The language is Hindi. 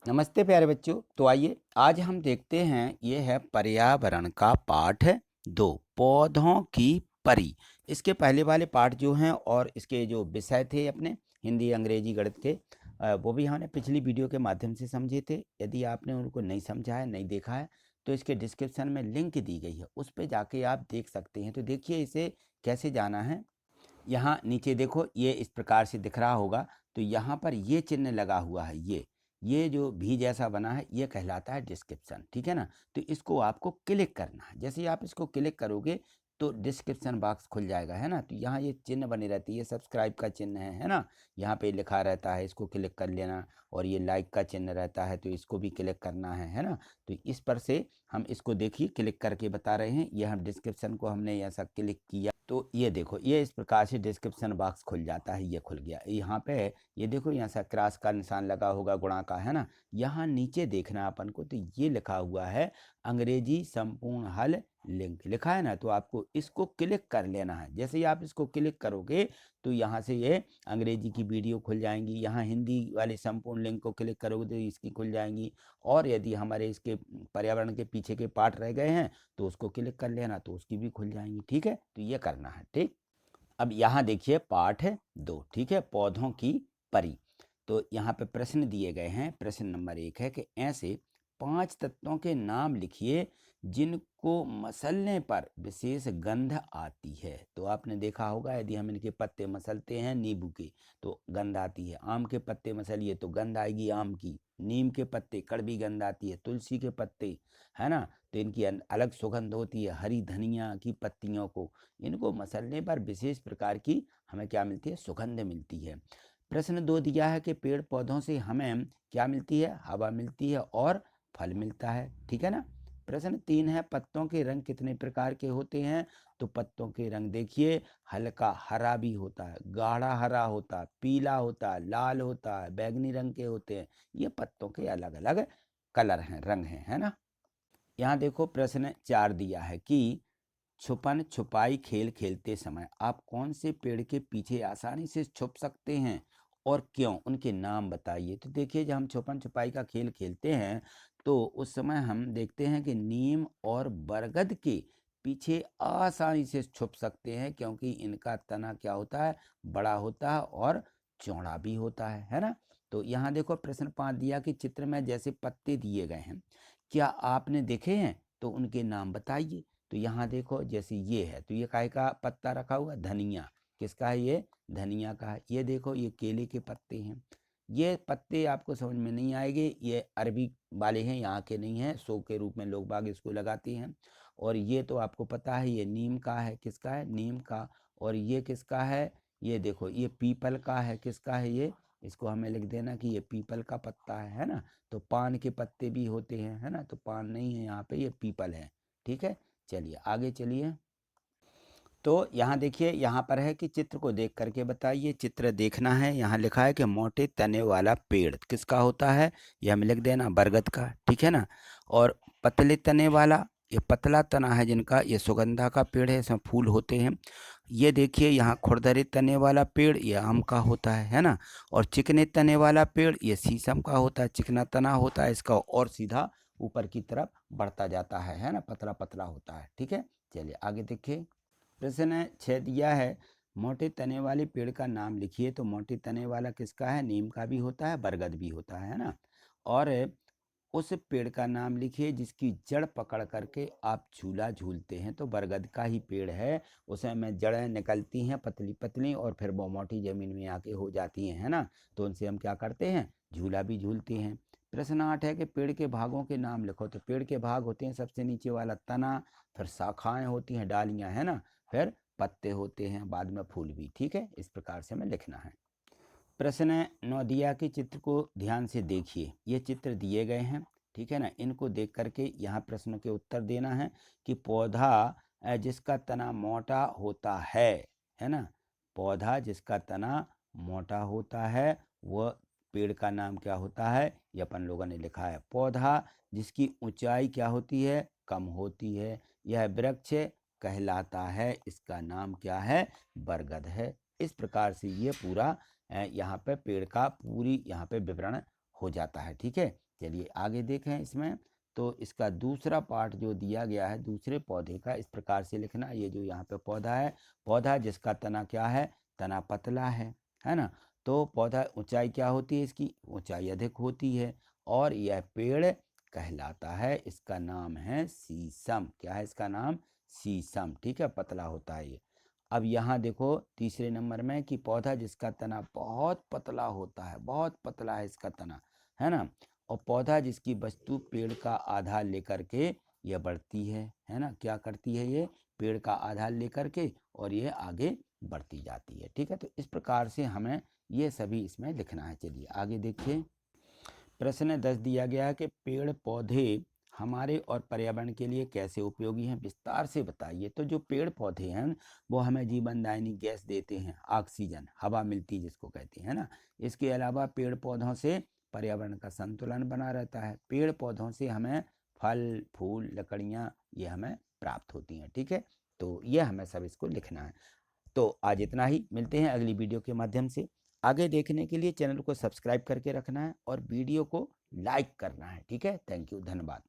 नमस्ते प्यारे बच्चों। तो आइए आज हम देखते हैं, ये है पर्यावरण का पाठ 2, पौधों की परी। इसके पहले वाले पाठ जो हैं और इसके जो विषय थे अपने हिंदी, अंग्रेजी, गणित के, वो भी हमने पिछली वीडियो के माध्यम से समझे थे। यदि आपने उनको नहीं समझा है, नहीं देखा है, तो इसके डिस्क्रिप्शन में लिंक दी गई है, उस पर जाके आप देख सकते हैं। तो देखिए इसे कैसे जाना है। यहाँ नीचे देखो, ये इस प्रकार से दिख रहा होगा। तो यहाँ पर ये चिन्ह लगा हुआ है, ये जो भी जैसा बना है, ये कहलाता है डिस्क्रिप्शन। ठीक है ना। तो इसको आपको क्लिक करना है। जैसे ही आप इसको क्लिक करोगे तो डिस्क्रिप्शन बॉक्स खुल जाएगा, है ना। तो यहाँ ये चिन्ह बनी रहती है, ये सब्सक्राइब का चिन्ह है ना। यहाँ पे लिखा रहता है, इसको क्लिक कर लेना। और ये लाइक का चिन्ह रहता है, तो इसको भी क्लिक करना है ना। तो इस पर से हम इसको देखिए क्लिक करके बता रहे हैं। ये हम डिस्क्रिप्शन को हमने ऐसा क्लिक किया तो ये देखो, ये इस प्रकार से डिस्क्रिप्शन बॉक्स खुल जाता है। ये खुल गया। यहाँ पे ये देखो, यहाँ से क्रॉस का निशान लगा होगा, गुणा का, है ना। यहाँ नीचे देखना अपन को, तो ये लिखा हुआ है अंग्रेजी संपूर्ण हल लिंक, लिखा है ना। तो आपको इसको क्लिक कर लेना है। जैसे ही आप इसको क्लिक करोगे तो यहाँ से ये अंग्रेजी की वीडियो खुल जाएंगी। यहाँ हिंदी वाले संपूर्ण लिंक को क्लिक करोगे तो इसकी खुल जाएंगी। और यदि हमारे इसके पर्यावरण के पीछे के पार्ट रह गए हैं तो उसको क्लिक कर लेना, तो उसकी भी खुल जाएंगी। ठीक है, तो ये करना है। ठीक, अब यहाँ देखिए पाठ है 2, ठीक है, पौधों की परी। तो यहाँ पे प्रश्न दिए गए हैं। प्रश्न नंबर 1 है कि ऐसे 5 तत्वों के नाम लिखिए जिनको मसलने पर विशेष गंध आती है। तो आपने देखा होगा, यदि हम इनके पत्ते मसलते हैं नींबू के तो गंध आती है। आम के पत्ते मसलिए तो गंध आएगी आम की। नीम के पत्ते कड़वी गंध आती है। तुलसी के पत्ते, है ना, तो इनकी अलग सुगंध होती है। हरी धनिया की पत्तियों को, इनको मसलने पर विशेष प्रकार की हमें क्या मिलती है, सुगंध मिलती है। प्रश्न 2 दिया है कि पेड़ पौधों से हमें क्या मिलती है, हवा मिलती है और फल मिलता है। ठीक है ना। प्रश्न 3 है पत्तों के रंग कितने प्रकार के होते हैं। तो पत्तों के रंग देखिए, हल्का हरा भी होता है, गाढ़ा हरा होता है, पीला होता है, लाल होता है, बैंगनी रंग के होते हैं। ये पत्तों के अलग अलग कलर हैं, रंग हैं, है ना। यहाँ देखो प्रश्न 4 दिया है कि छुपन छुपाई खेल खेलते समय आप कौन से पेड़ के पीछे आसानी से छुप सकते हैं और क्यों, उनके नाम बताइए। तो देखिए, जब हम छुपन छुपाई का खेल खेलते हैं तो उस समय हम देखते हैं कि नीम और बरगद के पीछे आसानी से छुप सकते हैं, क्योंकि इनका तना क्या होता है, बड़ा होता है और चौड़ा भी होता है ना। तो यहाँ देखो प्रश्न 5 दिया कि चित्र में जैसे पत्ते दिए गए हैं, क्या आपने देखे हैं, तो उनके नाम बताइए। तो यहाँ देखो, जैसे ये है, तो ये काहे का पत्ता रखा हुआ, धनिया। किसका है ये, धनिया का है। ये देखो, ये केले के पत्ते हैं। ये पत्ते आपको समझ में नहीं आएंगे, ये अरबी वाले हैं, यहाँ के नहीं हैं। शो के रूप में लोग बाग इसको लगाते हैं। और ये तो आपको पता है, ये नीम का है। किसका है, नीम का। और ये किसका है, ये देखो, ये पीपल का है। किसका है ये, इसको हमें लिख देना कि ये पीपल का पत्ता है ना। तो पान के पत्ते भी होते हैं, है ना। तो पान नहीं है यहाँ पे, ये पीपल है। ठीक है, चलिए आगे चलिए। तो यहाँ देखिए, यहाँ पर है कि चित्र को देख करके बताइए। चित्र देखना है। यहाँ लिखा है कि मोटे तने वाला पेड़ किसका होता है, ये हमें लिख देना, बरगद का। ठीक है ना। और पतले तने वाला, ये पतला तना है जिनका, ये सुगंधा का पेड़ है, इसमें फूल होते हैं। ये देखिए, यहाँ खुरदरे तने वाला पेड़, ये आम का होता है ना। और चिकने तने वाला पेड़, ये शीशम का होता है। चिकना तना होता है इसका और सीधा ऊपर की तरफ बढ़ता जाता है ना, पतला पतला होता है। ठीक है, चलिए आगे देखिए। प्रश्न 6 दिया है मोटे तने वाले पेड़ का नाम लिखिए। तो मोटे तने वाला किसका है, नीम का भी होता है, बरगद भी होता है ना। और उस पेड़ का नाम लिखिए जिसकी जड़ पकड़ करके आप झूला झूलते हैं। तो बरगद का ही पेड़ है, उसमें जड़ें निकलती हैं पतली पतली और फिर वो मोटी जमीन में आके हो जाती हैं, है ना। तो उनसे हम क्या करते हैं, झूला भी झूलते हैं। प्रश्न 8 है कि पेड़ के भागों के नाम लिखो। तो पेड़ के भाग होते हैं, सबसे नीचे वाला तना, फिर शाखाएं होती हैं, डालियां, है ना, फिर पत्ते होते हैं, बाद में फूल भी। ठीक है, इस प्रकार से हमें लिखना है। प्रश्न 9 दिया कि चित्र को ध्यान से देखिए। ये चित्र दिए गए हैं, ठीक है ना। इनको देख करके यहाँ प्रश्नों के उत्तर देना है कि पौधा जिसका तना मोटा होता है ना। पौधा जिसका तना मोटा होता है वह पेड़ का नाम क्या होता है, ये अपन लोगों ने लिखा है। पौधा जिसकी ऊंचाई क्या होती है, कम होती है, यह वृक्ष कहलाता है, इसका नाम क्या है, बरगद है। इस प्रकार से ये पूरा यहाँ पे पेड़ का पूरी यहाँ पे विवरण हो जाता है। ठीक है, चलिए आगे देखें इसमें, तो इसका दूसरा पार्ट जो दिया गया है दूसरे पौधे का, इस प्रकार से लिखना। ये जो यहाँ पे पौधा है, पौधा जिसका तना क्या है, तना पतला है ना। तो पौधा ऊंचाई क्या होती है, इसकी ऊंचाई अधिक होती है, और यह पेड़ कहलाता है, इसका नाम है शीशम। क्या है इसका नाम, शीशम। ठीक है, पतला होता है ये। अब यहाँ देखो तीसरे नंबर में कि पौधा जिसका तना बहुत पतला होता है, बहुत पतला है इसका तना, है ना, और पौधा जिसकी वस्तु पेड़ का आधार लेकर के यह बढ़ती है ना। क्या करती है ये, पेड़ का आधार लेकर के और ये आगे बढ़ती जाती है। ठीक है, तो इस प्रकार से हमें ये सभी इसमें लिखना है। चलिए आगे देखिए, प्रश्न 10 दिया गया है कि पेड़ पौधे हमारे और पर्यावरण के लिए कैसे उपयोगी हैं, विस्तार से बताइए। तो जो पेड़ पौधे हैं वो हमें जीवनदायिनी गैस देते हैं, ऑक्सीजन, हवा मिलती है जिसको कहते हैं ना। इसके अलावा पेड़ पौधों से पर्यावरण का संतुलन बना रहता है। पेड़ पौधों से हमें फल फूल लकड़ियाँ ये हमें प्राप्त होती हैं। ठीक है, तो ये हमें सब इसको लिखना है। तो आज इतना ही, मिलते हैं अगली वीडियो के माध्यम से। आगे देखने के लिए चैनल को सब्सक्राइब करके रखना है और वीडियो को लाइक करना है। ठीक है, थैंक यू, धन्यवाद।